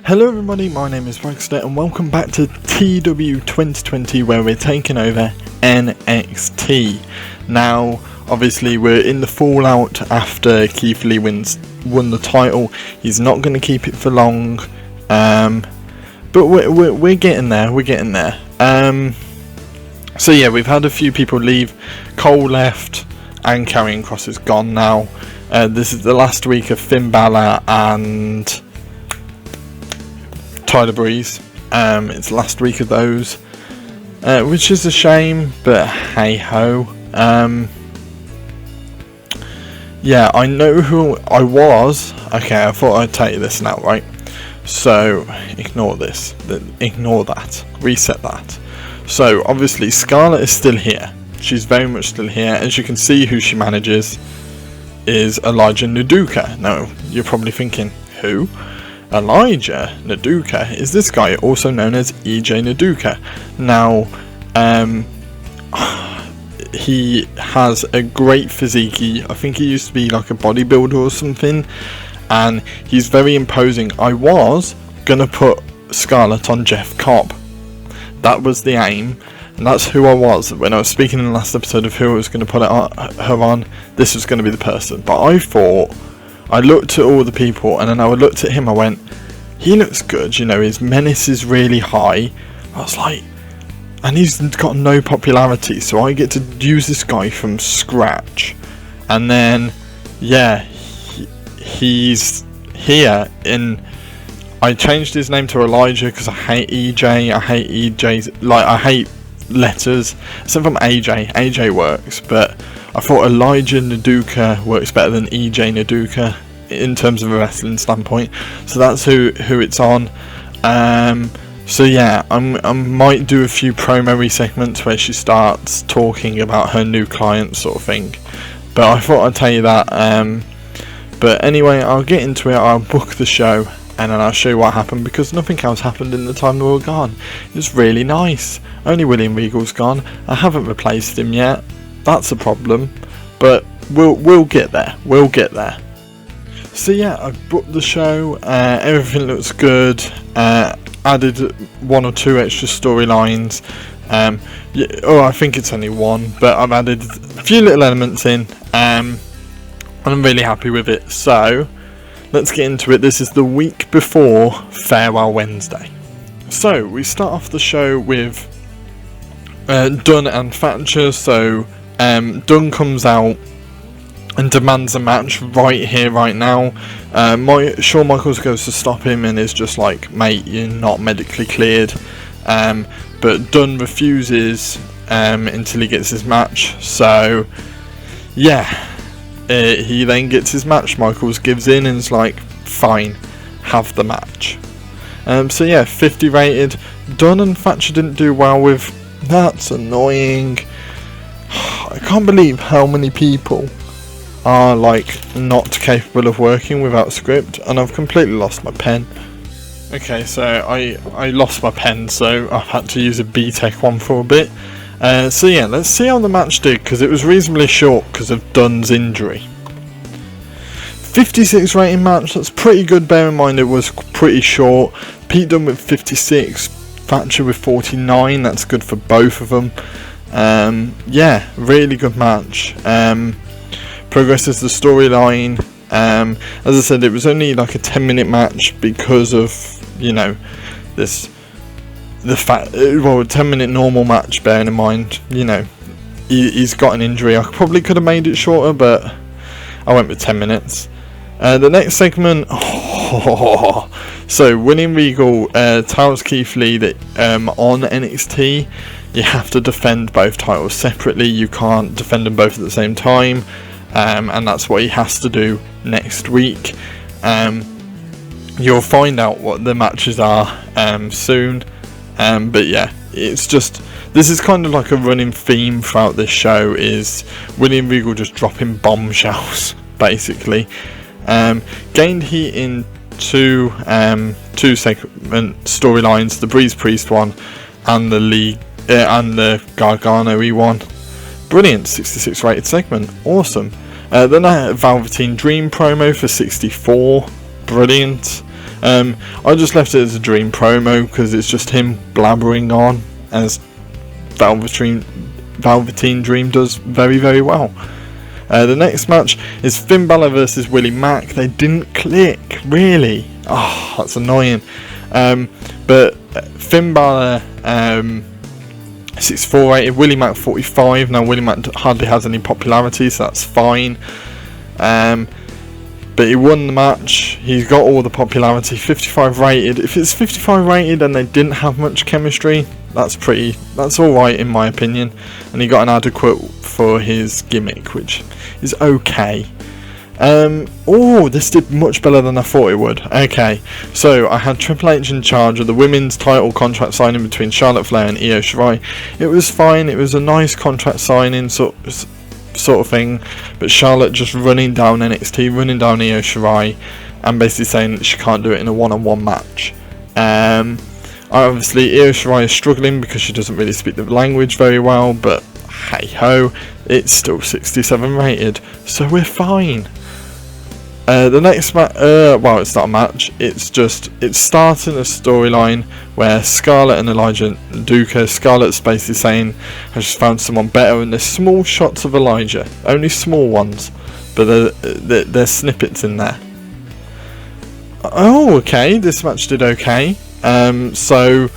Hello everybody, my name is Bragster and welcome back to TEW 2020 where we're taking over NXT. Now, obviously we're in the fallout after Keith Lee won the title. He's not going to keep it for long, but we're getting there, So yeah, we've had a few people leave. Cole left and Karrion Kross is gone now. This is the last week of Finn Balor and Tyler Breeze. It's the last week of those, which is a shame, but hey ho. Yeah, I know who I was. Okay, I thought I'd tell you this now, right? So ignore this, ignore that, reset that. So obviously Scarlett is still here. She's very much still here. As you can see, who she manages is Elijah Naduka. Now you're probably thinking, who? Elijah Naduka is this guy, also known as EJ Naduka. Now, he has a great physique. I think he used to be like a bodybuilder or something, and he's very imposing. I was gonna put Scarlett on Jeff Cobb. That was the aim, and that's who I was when I was speaking in the last episode of who I was going to put her on. This was going to be the person, but I thought, I looked at all the people and then I looked at him, I went, he looks good, you know, his menace is really high. I was like, and he's got no popularity, so I get to use this guy from scratch. And then, yeah, he's here in, I changed his name to Elijah because I hate EJ, I hate EJ's, like, I hate letters, except from AJ. AJ works, but I thought Elijah Naduka works better than EJ Naduka in terms of a wrestling standpoint. So that's who it's on. So yeah, I might do a few promo segments where she starts talking about her new client sort of thing. But I thought I'd tell you that. But anyway, I'll get into it. I'll book the show and then I'll show you what happened, because nothing else happened in the time we were gone. It was really nice. Only William Regal's gone. I haven't replaced him yet. That's a problem, but we'll get there. We'll get there. So yeah, I've booked the show. Everything looks good. Added one or two extra storylines. I think it's only one, but I've added a few little elements in, and I'm really happy with it. So let's get into it. This is the week before Farewell Wednesday. So we start off the show with Dunn and Thatcher. So Dunn comes out and demands a match right here, right now. Shawn Michaels goes to stop him and is just like, mate, you're not medically cleared. But Dunn refuses until he gets his match. So yeah, he then gets his match. Michaels gives in and is like, fine, have the match. So yeah, 50 rated. Dunn and Thatcher didn't do well with, that's annoying. I can't believe how many people are like not capable of working without script, and I've completely lost my pen. Okay, so I lost my pen, so I've had to use a B-Tech one for a bit. So yeah, let's see how the match did, because it was reasonably short because of Dunn's injury. 56 rating match, that's pretty good, bear in mind it was pretty short. Pete Dunne with 56, Thatcher with 49, that's good for both of them. Yeah, really good match. Progresses the storyline. As I said, it was only like a 10-minute match because of, you know, the 10-minute normal match, bearing in mind, you know, he's got an injury. I probably could have made it shorter, but I went with 10 minutes. The next segment, so William Regal tells Keith Lee that on NXT you have to defend both titles separately, you can't defend them both at the same time. And that's what he has to do next week. You'll find out what the matches are soon. But yeah, it's just, this is kind of like a running theme throughout this show, is William Regal just dropping bombshells, basically. Gained heat in two segment storylines, the Breeze Priest one and the Gargano one. Brilliant, 66 rated segment, awesome. Then I had a Velveteen Dream promo for 64, brilliant. I just left it as a dream promo because it's just him blabbering on as Velveteen Dream does very, very well. The next match is Finn Balor versus Willie Mack. They didn't click, really. Oh, that's annoying. But Finn Balor 64 rated, Willie Mack 45. Now Willie Mack hardly has any popularity, so that's fine. But he won the match. He's got all the popularity. 55 rated. If it's 55 rated and they didn't have much chemistry, that's alright in my opinion. And he got an adequate for his gimmick, which is okay. This did much better than I thought it would. Okay, so I had Triple H in charge of the women's title contract signing between Charlotte Flair and Io Shirai. It was fine. It was a nice contract signing sort of thing, but Charlotte just running down NXT, running down Io Shirai, and basically saying that she can't do it in a one-on-one match. Obviously Io Shirai is struggling because she doesn't really speak the language very well, but hey ho, it's still 67 rated, so we're fine. The next match, it's not a match, it's starting a storyline where Scarlett and Elijah Duca. Scarlett's basically saying, I just found someone better, and there's small shots of Elijah, only small ones, but there's snippets in there. Oh, okay, this match did okay. So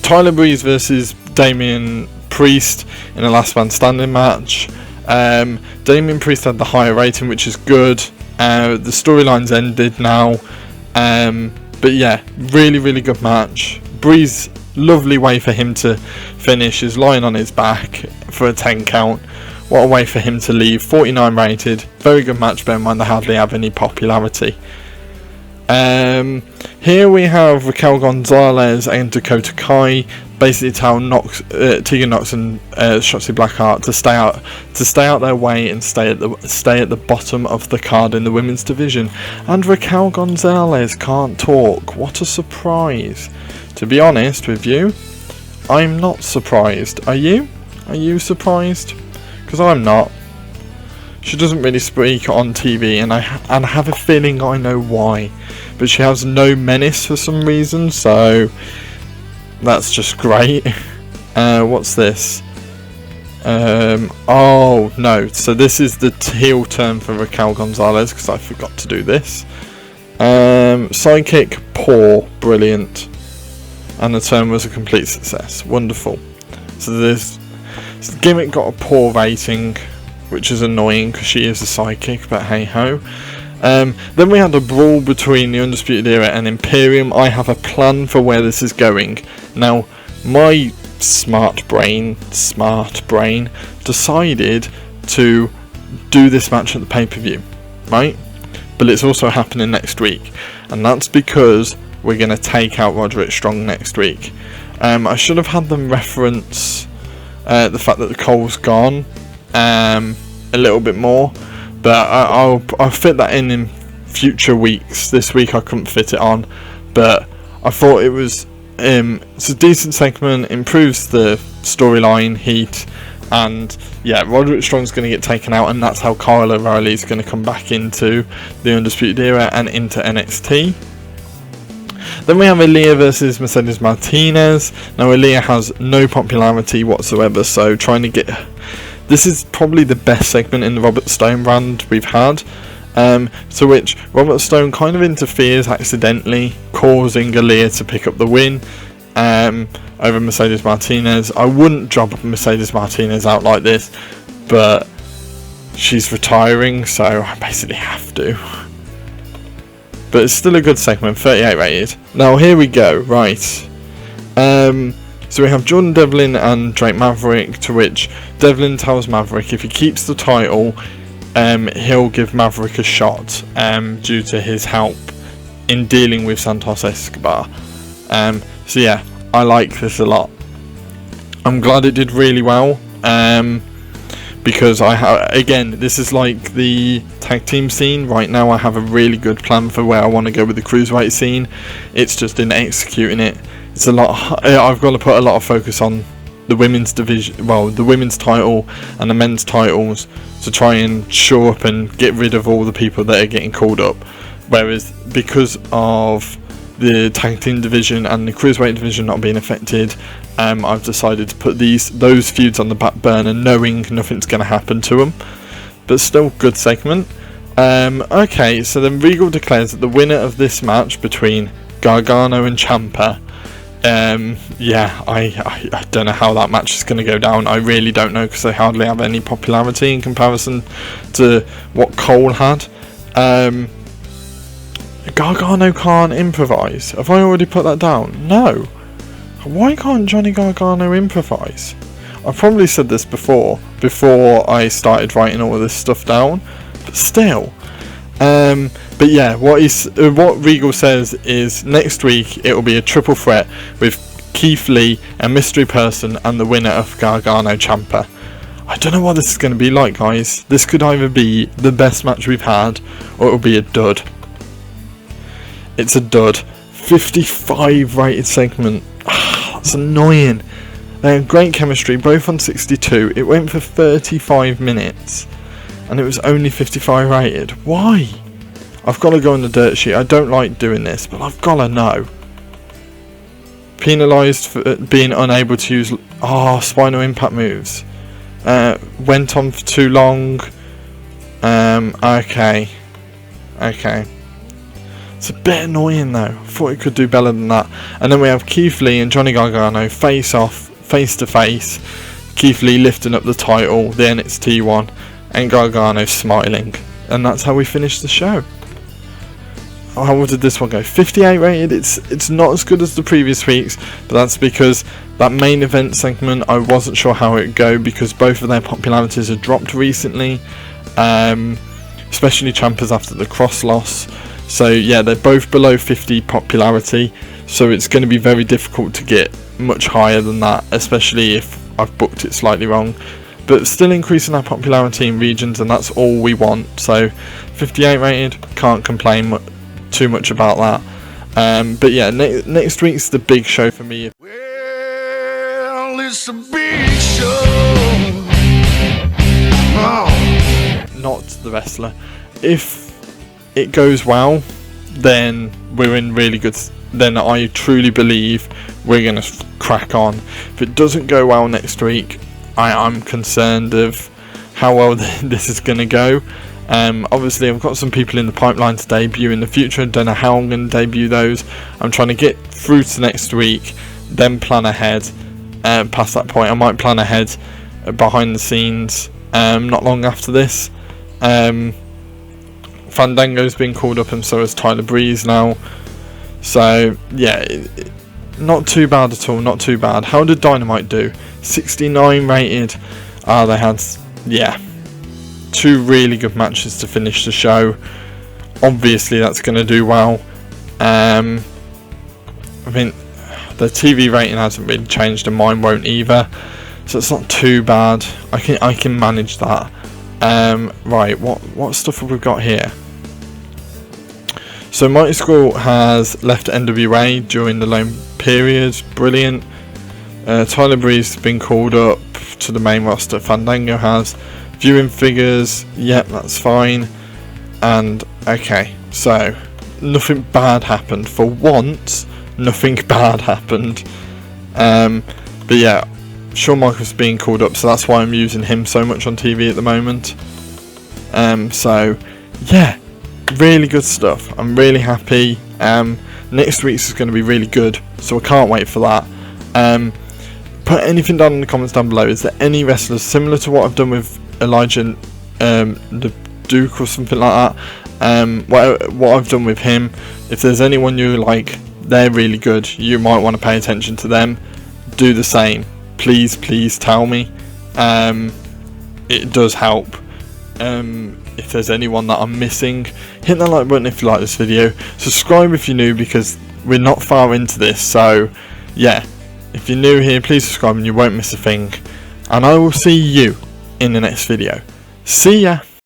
Tyler Breeze versus Damian Priest in a last man standing match. Damian Priest had the higher rating, which is good. The storyline's ended now, but yeah, really, really good match. Breeze, lovely way for him to finish. He's lying on his back for a 10 count. What a way for him to leave. 49 rated, very good match. Bear in mind they hardly have any popularity. Here we have Raquel Gonzalez and Dakota Kai basically tell Tegan Nox and Shotzi Blackheart to stay out their way and stay at the bottom of the card in the women's division. And Raquel Gonzalez can't talk. What a surprise! To be honest with you, I'm not surprised. Are you? Are you surprised? Because I'm not. She doesn't really speak on TV, and I have a feeling I know why. But she has no menace for some reason, so that's just great. What's this? Oh no, so this is the heel turn for Raquel Gonzalez, because I forgot to do this. Sidekick, poor, brilliant. And the turn was a complete success. Wonderful. So this gimmick got a poor rating, which is annoying because she is a sidekick, but hey ho. Then we had a brawl between the Undisputed Era and Imperium. I have a plan for where this is going. Now, my smart brain decided to do this match at the pay-per-view, right? But it's also happening next week, and that's because we're going to take out Roderick Strong next week. I should have had them reference the fact that the Cole's gone a little bit more, but I'll fit that in future weeks. This week I couldn't fit it on, but I thought it's a decent segment, improves the storyline heat, and yeah, Roderick Strong's going to get taken out, and that's how Kyle O'Reilly's going to come back into the Undisputed Era and into NXT. Then we have Aaliyah versus Mercedes Martinez. Now Aaliyah has no popularity whatsoever, so trying to get... This is probably the best segment in the Robert Stone brand we've had, to which Robert Stone kind of interferes accidentally, causing Aaliyah to pick up the win over Mercedes Martinez. I wouldn't drop Mercedes Martinez out like this, but she's retiring, so I basically have to. But it's still a good segment, 38 rated. Now here we go, right. So we have Jordan Devlin and Drake Maverick, to which Devlin tells Maverick if he keeps the title, he'll give Maverick a shot due to his help in dealing with Santos Escobar. So yeah, I like this a lot. I'm glad it did really well, because again, this is like the tag team scene. Right now I have a really good plan for where I want to go with the cruiserweight scene. It's just in executing it. It's a lot. I've got to put a lot of focus on the women's division, well, the women's title and the men's titles, to try and shore up and get rid of all the people that are getting called up. whereas because of the tag team division and the cruiserweight division not being affected, I've decided to put those feuds on the back burner, knowing nothing's going to happen to them. But still, good segment. Okay, so then Regal declares that the winner of this match between Gargano and Ciampa, I don't know how that match is going to go down. I really don't know, because they hardly have any popularity in comparison to what Cole had. Gargano can't improvise. Have I already put that down? No. Why can't Johnny Gargano improvise? I've probably said this before I started writing all of this stuff down, but still. But yeah, what Regal says is next week it will be a triple threat with Keith Lee, a mystery person, and the winner of Gargano Ciampa. I don't know what this is going to be like, guys. This could either be the best match we've had, or it will be a dud. It's a dud. 55 rated segment. That's annoying. They had great chemistry, both on 62. It went for 35 minutes, and it was only 55 rated. Why? I've got to go on the dirt sheet. I don't like doing this, but I've got to know. Penalised for being unable to use spinal impact moves. Went on for too long. Okay. It's a bit annoying though. I thought it could do better than that. And then we have Keith Lee and Johnny Gargano face to face. Keith Lee lifting up the title, the NXT one, and Gargano smiling. And that's how we finish the show. How did this one go? 58 rated. It's not as good as the previous weeks, but that's because that main event segment, I wasn't sure how it would go, because both of their popularities have dropped recently, especially Ciampa's after the cross loss. So yeah, they're both below 50 popularity, so it's going to be very difficult to get much higher than that, especially if I've booked it slightly wrong. But still increasing our popularity in regions, and that's all we want. So 58 rated, can't complain too much about that. But yeah, next week's the big show for me. Well, it's a big show. Not the wrestler. If it goes well, then we're in really good. Then I truly believe we're going to crack on. If it doesn't go well next week, I'm concerned of how well this is going to go. Obviously I've got some people in the pipeline to debut in the future. Don't know how I'm going to debut those. I'm trying to get through to next week, then plan ahead. Past that point I might plan ahead behind the scenes not long after this. Fandango's been called up, and so has Tyler Breeze now. So yeah, not too bad at all, not too bad. How did Dynamite do? 69 rated. They had, two really good matches to finish the show. Obviously that's going to do well. I mean, the TV rating hasn't really changed, and mine won't either, so it's not too bad. I can manage that. Right, what stuff have we got here? So Mighty School has left NWA during the loan period. Brilliant. Tyler Breeze has been called up to the main roster. Fandango has. Viewing figures, yep, that's fine. And okay, so nothing bad happened. For once, nothing bad happened. But yeah, Shawn Michaels being called up, so that's why I'm using him so much on TV at the moment. So yeah, really good stuff. I'm really happy. Next week's is going to be really good, so I can't wait for that. Put anything down in the comments down below. Is there any wrestlers similar to what I've done with Elijah the Duke or something like that? What I've done with him. If there's anyone you like, they're really good, you might want to pay attention to them. Do the same. Please tell me. It does help. If there's anyone that I'm missing, hit that like button if you like this video. Subscribe if you're new, because we're not far into this. So yeah, if you're new here, please subscribe and you won't miss a thing. And I will see you in the next video. See ya!